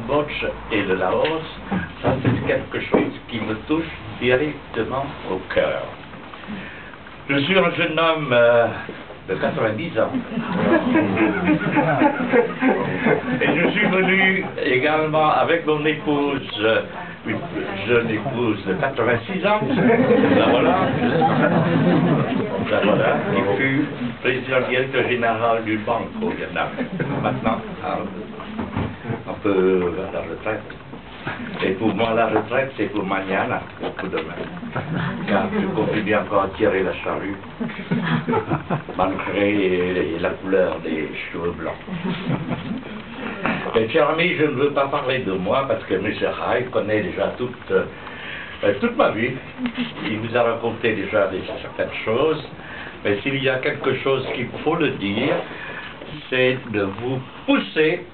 Cambodge et le Laos, ça c'est quelque chose qui me touche directement au cœur. Je suis un jeune homme de 90 ans. Et je suis venu également avec mon épouse, une jeune épouse de 86 ans, la voilà, qui fut président directeur général d'une banque au Vietnam. Maintenant, un peu vers la retraite. Et pour moi, la retraite, c'est pour mañana, pour demain. Car je continue encore à tirer la charrue, malgré la couleur des cheveux blancs. Mais cher ami, je ne veux pas parler de moi, parce que M. Rai connaît déjà toute ma vie. Il vous a raconté déjà certaines choses. Mais s'il y a quelque chose qu'il faut le dire, c'est de vous pousser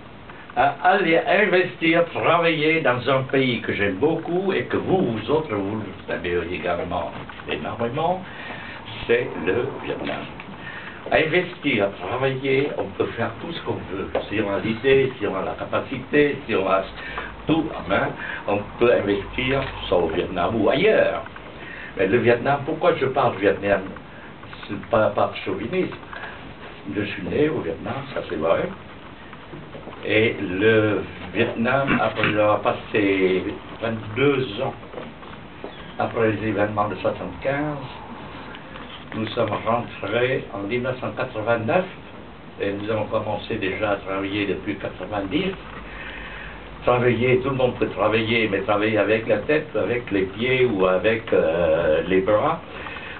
à aller investir, travailler dans un pays que j'aime beaucoup et que vous autres, vous savez également énormément, c'est le Vietnam. Investir, travailler, on peut faire tout ce qu'on veut. Si on a l'idée, si on a la capacité, si on a tout en main, on peut investir soit au Vietnam ou ailleurs. Mais le Vietnam, pourquoi je parle du Vietnam? C'est pas par chauvinisme. Je suis né au Vietnam, ça c'est vrai. Et le Vietnam, après avoir passé 22 ans après les événements de 1975, nous sommes rentrés en 1989 et nous avons commencé déjà à travailler depuis 1990. Travailler, tout le monde peut travailler, mais travailler avec la tête, avec les pieds ou avec les bras.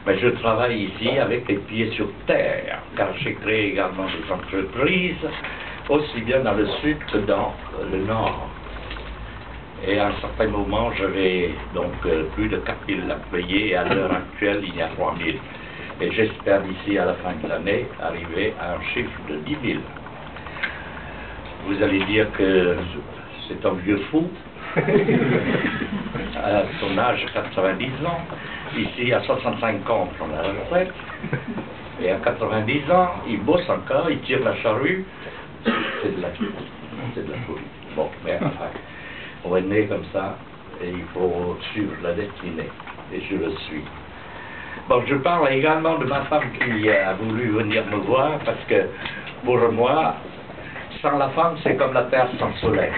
Mais je travaille ici avec les pieds sur terre, car j'ai créé également des entreprises, aussi bien dans le sud que dans le nord. Et à un certain moment, j'avais donc plus de 4000 employés et à l'heure actuelle, il y a 3000. Et j'espère d'ici à la fin de l'année arriver à un chiffre de 10 000. Vous allez dire que c'est un vieux fou, à son âge 90 ans. Ici, à 65 ans, on a la retraite. Et à 90 ans, il bosse encore, il tire la charrue. C'est de la folie. Bon, mais enfin, on est né comme ça, et il faut suivre la destinée. Et je le suis. Bon, je parle également de ma femme qui a voulu venir me voir, parce que, pour moi, sans la femme, c'est comme la terre sans soleil.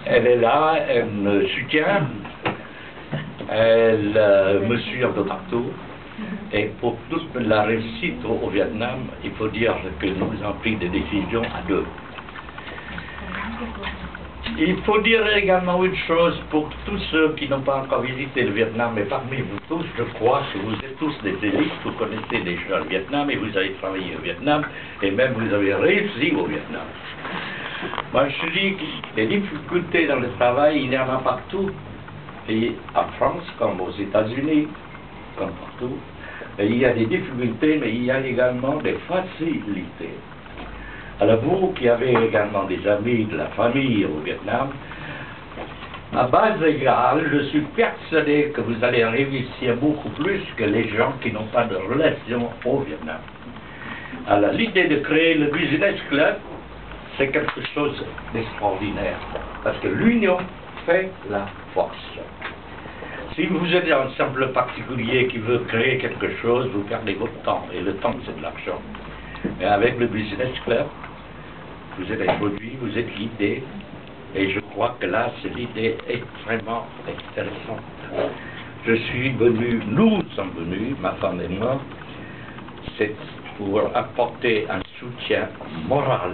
Elle est là, elle me soutient, elle me suit un peu partout. Et pour toute la réussite au Vietnam, il faut dire que nous avons pris des décisions à deux. Il faut dire également une chose pour tous ceux qui n'ont pas encore visité le Vietnam, mais parmi vous tous, je crois que vous êtes tous des élites, vous connaissez déjà le Vietnam et vous avez travaillé au Vietnam, et même vous avez réussi au Vietnam. Moi, je dis que les difficultés dans le travail, il y en a partout, et en France, comme aux États-Unis, comme partout. Et il y a des difficultés, mais il y a également des facilités. Alors vous qui avez également des amis, de la famille au Vietnam, à base égale, je suis persuadé que vous allez réussir beaucoup plus que les gens qui n'ont pas de relation au Vietnam. Alors l'idée de créer le Business Club, c'est quelque chose d'extraordinaire, parce que l'union fait la force. Si vous êtes un simple particulier qui veut créer quelque chose, vous perdez votre temps, et le temps c'est de l'argent. Mais avec le Business Club, vous êtes un produit, vous êtes l'idée, et je crois que là, c'est l'idée extrêmement intéressante. Je suis venu, nous sommes venus, ma femme et moi, c'est pour apporter un soutien moral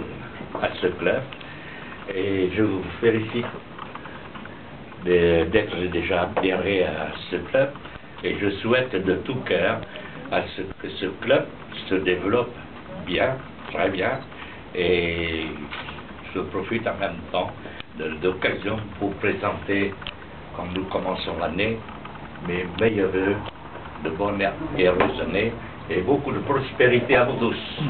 à ce club, et je vous félicite d'être déjà adhéré à ce club, et je souhaite de tout cœur que ce club se développe bien, très bien, et je profite en même temps de l'occasion pour présenter, quand nous commençons l'année, mes meilleurs vœux de bonne et heureuse année, et beaucoup de prospérité à vous tous.